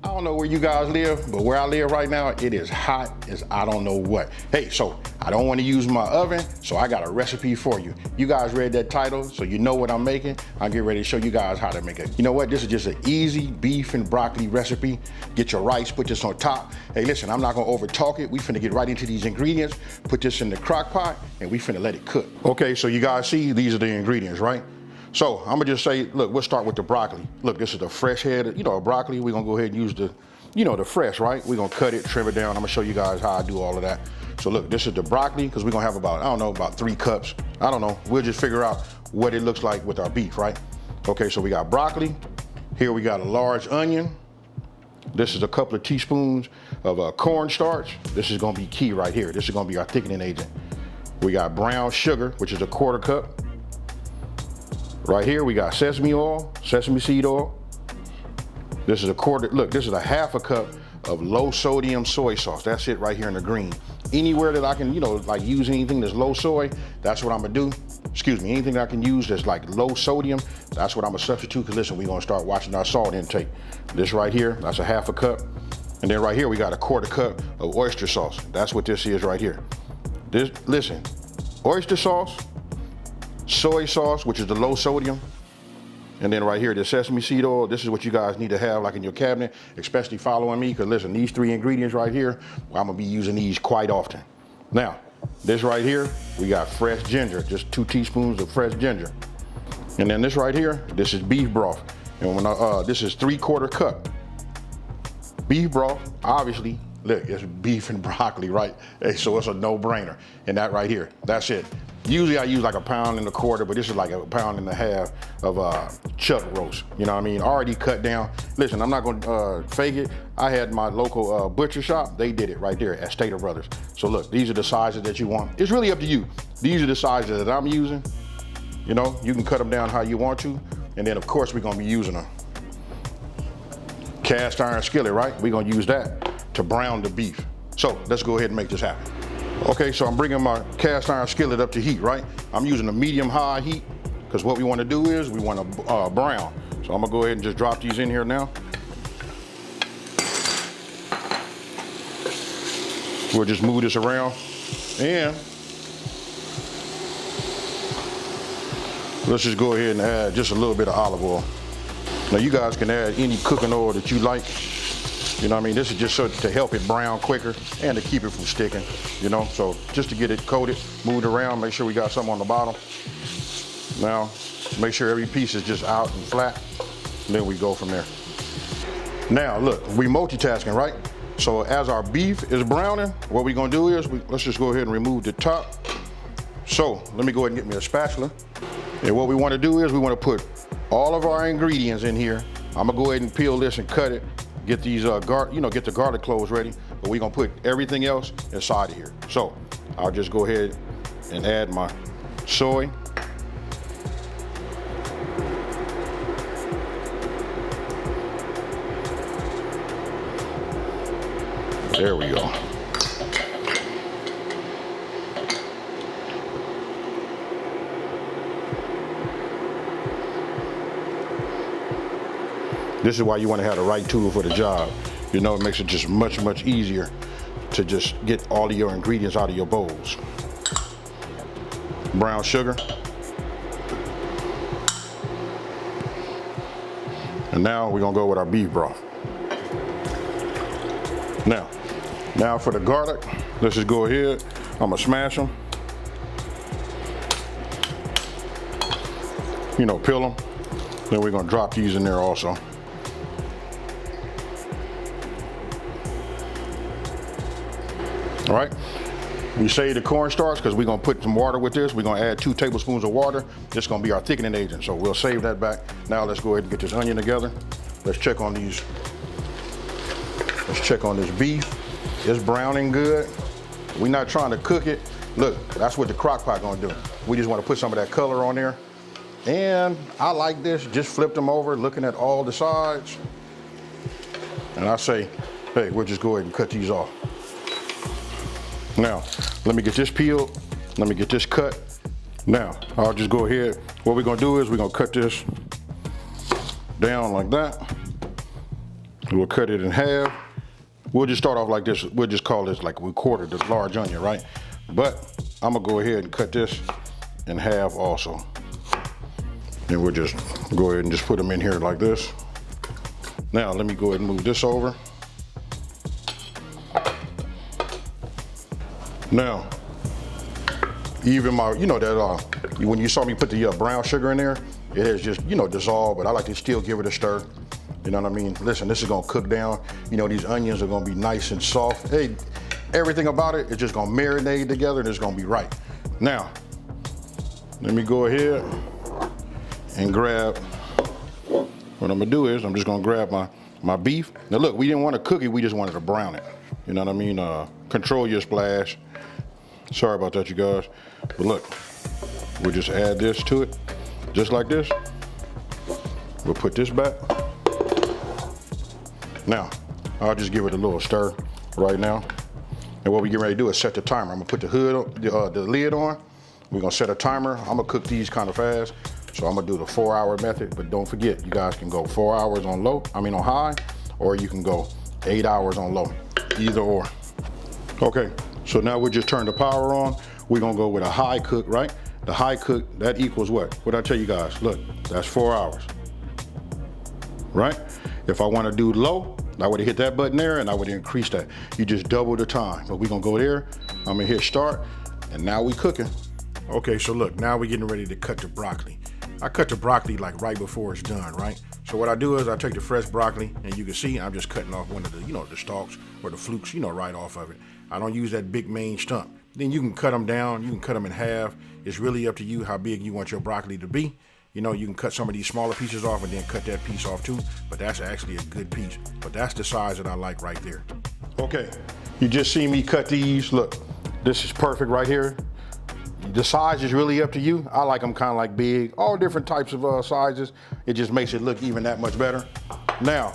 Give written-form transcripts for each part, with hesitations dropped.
I don't know where you guys live, but where I live right now, it is hot as I don't know what. Hey, so I don't want to use my oven, so I got a recipe for you. You guys read that title, so you know what I'm making. I'm getting ready to show you guys how to make it. You know what? This is just an easy beef and broccoli recipe. Get your rice, put this on top. Hey, listen, I'm not gonna over talk it. We finna get right into these ingredients, put this in the crock pot, and we finna let it cook. Okay, so you guys see, these are the ingredients, right? So I'm gonna just say, look, we'll start with the broccoli. Look, this is the fresh head, broccoli. We're gonna go ahead and use the, the fresh, right? We're gonna cut it, trim it down. I'm gonna show you guys how I do all of that. So look, this is the broccoli, because we're gonna have about 3 cups. I don't know, we'll just figure out what it looks like with our beef, right? Okay, so we got broccoli. Here we got a large onion. This is a couple of teaspoons of cornstarch. This is gonna be key right here. This is gonna be our thickening agent. We got brown sugar, which is a 1/4 cup. Right here, we got sesame oil, sesame seed oil. This is a 1/4, look, this is a 1/2 cup of low sodium soy sauce. That's it right here in the green. Anywhere that I can, like use anything that's low soy, that's what I'm gonna do. Excuse me, anything that I can use that's like low sodium, that's what I'm gonna substitute, because listen, we're gonna start watching our salt intake. This right here, that's a 1/2 cup. And then right here, we got a 1/4 cup of oyster sauce. That's what this is right here. This, listen, oyster sauce, soy sauce, which is the low sodium, and then right here, the sesame seed oil. This is what you guys need to have like in your cabinet, especially following me, because listen, these 3 ingredients right here, I'm gonna be using these quite often. Now, this right here, we got fresh ginger, just 2 teaspoons of fresh ginger. And then this right here, this is beef broth. And when this is 3/4 cup. Beef broth, obviously, look, it's beef and broccoli, right? Hey, so it's a no-brainer. And that right here, that's it. Usually I use like 1.25 pounds, but this is like 1.5 pounds of chuck roast. You know what I mean? Already cut down. Listen, I'm not gonna fake it. I had my local butcher shop. They did it right there at Stater Brothers. So look, these are the sizes that you want. It's really up to you. These are the sizes that I'm using. You can cut them down how you want to. And then of course we're gonna be using a cast iron skillet, right? We're gonna use that to brown the beef. So let's go ahead and make this happen. Okay, so I'm bringing my cast iron skillet up to heat, right? I'm using a medium-high heat, because what we want to do is we want to brown. So I'm gonna go ahead and just drop these in here now. We'll just move this around, and let's just go ahead and add just a little bit of olive oil. Now you guys can add any cooking oil that you like. You know what I mean? This is just so to help it brown quicker and to keep it from sticking, So just to get it coated, moved around, make sure we got something on the bottom. Now, make sure every piece is just out and flat, and then we go from there. Now, look, we multitasking, right? So as our beef is browning, what we're gonna do is, let's just go ahead and remove the top. So let me go ahead and get me a spatula. And what we wanna do is we wanna put all of our ingredients in here. I'm gonna go ahead and peel this and cut it. Get these, get the garlic cloves ready, but we're gonna put everything else inside of here. So I'll just go ahead and add my soy. There we go. This is why you want to have the right tool for the job. It makes it just much, much easier to just get all of your ingredients out of your bowls. Brown sugar. And now we're gonna go with our beef broth. Now for the garlic, let's just go ahead. I'm gonna smash them. Peel them. Then we're gonna drop these in there also. All right, we save the cornstarch because we're gonna put some water with this. We're gonna add 2 tablespoons of water. This is gonna be our thickening agent, so we'll save that back. Now let's go ahead and get this onion together. Let's check on these. Let's check on this beef. It's browning good. We're not trying to cook it. Look, that's what the crock pot gonna do. We just wanna put some of that color on there. And I like this, just flip them over, looking at all the sides. And I say, hey, we'll just go ahead and cut these off. Now, let me get this peeled. Let me get this cut. Now, I'll just go ahead. What we're gonna do is we're gonna cut this down like that. We'll cut it in half. We'll just start off like this. We'll just call this like we quartered this large onion, right? But I'm gonna go ahead and cut this in half also. And we'll just go ahead and just put them in here like this. Now let me go ahead and move this over. Now, even my, you know that when you saw me put the brown sugar in there, it has just, you know, dissolved, but I like to still give it a stir. You know what I mean? Listen, this is gonna cook down. You know, these onions are gonna be nice and soft. Hey, everything about it is just gonna marinate together and it's gonna be right. Now, let me go ahead and grab, what I'm gonna do is I'm just gonna grab my beef. Now look, we didn't want to cook it, we just wanted to brown it. You know what I mean? Control your splash. Sorry about that, you guys. But look, we'll just add this to it, just like this. We'll put this back. Now, I'll just give it a little stir right now. And what we get ready to do is set the timer. I'm gonna put the hood, the lid on. We're gonna set a timer. I'm gonna cook these kind of fast. So I'm gonna do the 4-hour method, but don't forget, you guys can go 4 hours on on high, or you can go 8 hours on low, either or. Okay, so now we just turn the power on. We're gonna go with a high cook, right? The high cook, that equals what? What'd I tell you guys? Look, that's 4 hours, right? If I wanna do low, I would hit that button there and I would increase that. You just double the time. But we're gonna go there, I'm gonna hit start, and now we cooking. Okay, so look, now we're getting ready to cut the broccoli. I cut the broccoli like right before it's done, right? So what I do is I take the fresh broccoli, and you can see I'm just cutting off one of the, you know, the stalks or the flukes, you know, right off of it. I don't use that big main stump. Then you can cut them down, you can cut them in half. It's really up to you how big you want your broccoli to be. You know, you can cut some of these smaller pieces off and then cut that piece off too, but that's actually a good piece. But that's the size that I like right there. Okay, you just see me cut these. Look, this is perfect right here. The size is really up to you. I like them kind of like big, all different types of sizes. It just makes it look even that much better. Now,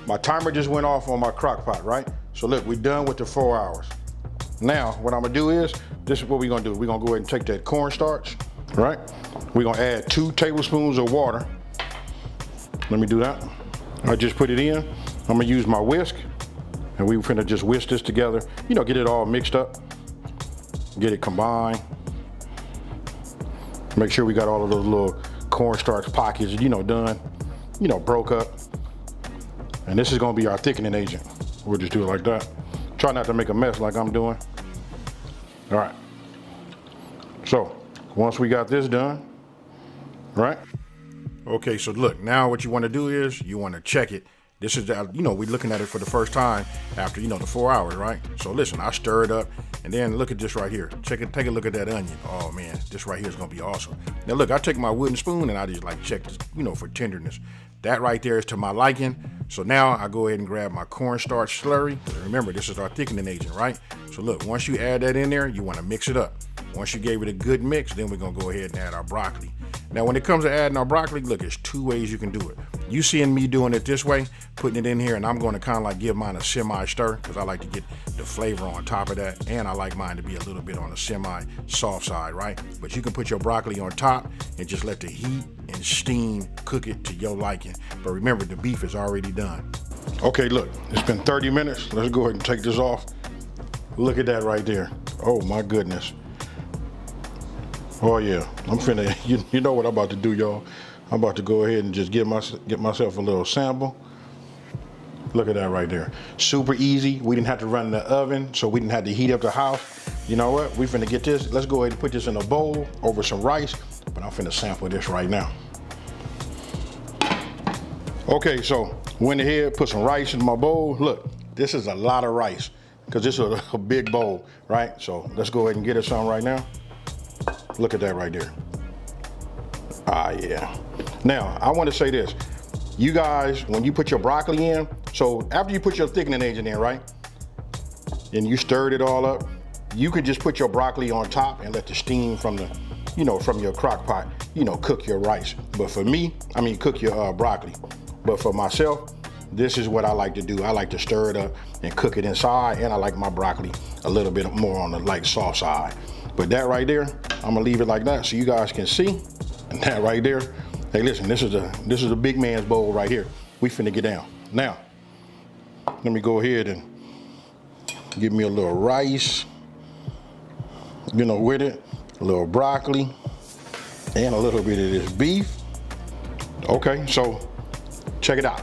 my timer just went off on my crock pot, right? So look, we're done with the 4 hours. Now, what I'm gonna do is, this is what we're gonna do. We're gonna go ahead and take that cornstarch, right? We're gonna add 2 tablespoons of water. Let me do that. I just put it in. I'm gonna use my whisk, and we're finna just whisk this together. You know, get it all mixed up, get it combined. Make sure we got all of those little cornstarch pockets, you know, done, you know, broke up. And this is gonna be our thickening agent. We'll just do it like that. Try not to make a mess like I'm doing. All right. So once we got this done, right? Okay, so look, now what you wanna do is you wanna check it. This is, you know, we're looking at it for the first time after, you know, the 4 hours, right? So listen, I stir it up, and then look at this right here. Check it, take a look at that onion. Oh man, this right here is gonna be awesome. Now look, I take my wooden spoon and I just like check this, you know, for tenderness. That right there is to my liking. So now I go ahead and grab my cornstarch slurry. Remember, this is our thickening agent, right? So look, once you add that in there, you wanna mix it up. Once you gave it a good mix, then we're gonna go ahead and add our broccoli. Now, when it comes to adding our broccoli, look, there's 2 ways you can do it. You seeing me doing it this way, putting it in here, and I'm gonna kind of like give mine a semi-stir, because I like to get the flavor on top of that, and I like mine to be a little bit on the semi-soft side, right? But you can put your broccoli on top and just let the heat and steam cook it to your liking. But remember, the beef is already done. Okay, look, it's been 30 minutes. Let's go ahead and take this off. Look at that right there. Oh my goodness. Oh yeah, I'm finna, you know what I'm about to do, y'all. I'm about to go ahead and just get myself a little sample. Look at that right there. Super easy. We didn't have to run in the oven, so we didn't have to heat up the house. You know what? We finna get this. Let's go ahead and put this in a bowl over some rice, but I'm finna sample this right now. Okay, so went ahead, put some rice in my bowl. Look, this is a lot of rice, because this is a big bowl, right? So let's go ahead and get it some right now. Look at that right there. Ah, yeah. Now, I want to say this. You guys, when you put your broccoli in, so after you put your thickening agent in, right, and you stirred it all up, you could just put your broccoli on top and let the steam from the, you know, from your crock pot, you know, cook your rice. But for me, I mean, cook your broccoli. But for myself, this is what I like to do. I like to stir it up and cook it inside, and I like my broccoli a little bit more on the light soft side. But that right there, I'm gonna leave it like that so you guys can see. And that right there, hey listen, this is a big man's bowl right here. We finna get down. Now, Let me go ahead and give me a little rice, you know, with it, a little broccoli, and a little bit of this beef. Okay, so check it out.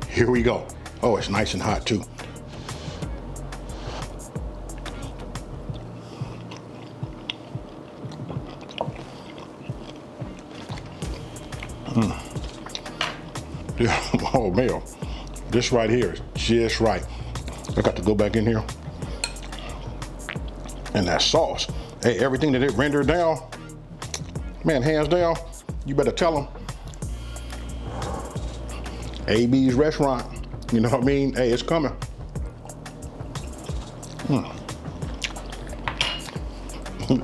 Here we go. Oh, it's nice and hot too. Yeah, oh man, this right here is just right. I got to go back in here. And that sauce, hey, everything that it rendered down, man, hands down, you better tell them. AB's restaurant, you know what I mean? Hey, it's coming.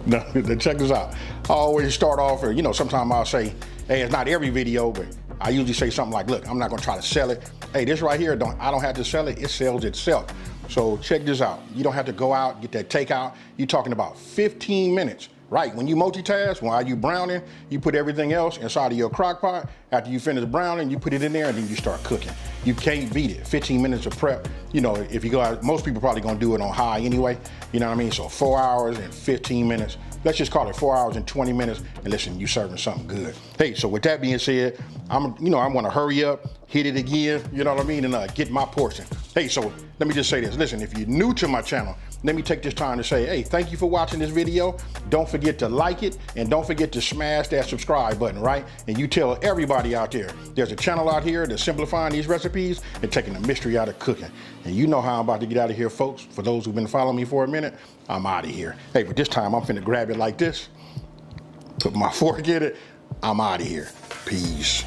Now, check this out. I always start off, or you know, sometimes I'll say, hey, it's not every video, but I usually say something like, look, I'm not gonna try to sell it. Hey, this right here, I don't have to sell it, it sells itself. So check this out. You don't have to go out, get that takeout. You're talking about 15 minutes, right? When you multitask, while you browning, you put everything else inside of your crock pot. After you finish browning, you put it in there and then you start cooking. You can't beat it. 15 minutes of prep. You know, if you go out, most people probably gonna do it on high anyway. You know what I mean? So 4 hours and 15 minutes. Let's just call it 4 hours and 20 minutes. And listen, you serving something good. Hey, so with that being said, I want to hurry up, hit it again, you know what I mean, and get my portion. Hey, so let me just say this. Listen, if you're new to my channel, let me take this time to say, hey, thank you for watching this video. Don't forget to like it, and don't forget to smash that subscribe button, right? And you tell everybody out there, there's a channel out here that's simplifying these recipes and taking the mystery out of cooking. And you know how I'm about to get out of here, folks. For those who've been following me for a minute, I'm out of here. Hey, but this time I'm finna grab it like this, put my fork in it, I'm out of here. Peace.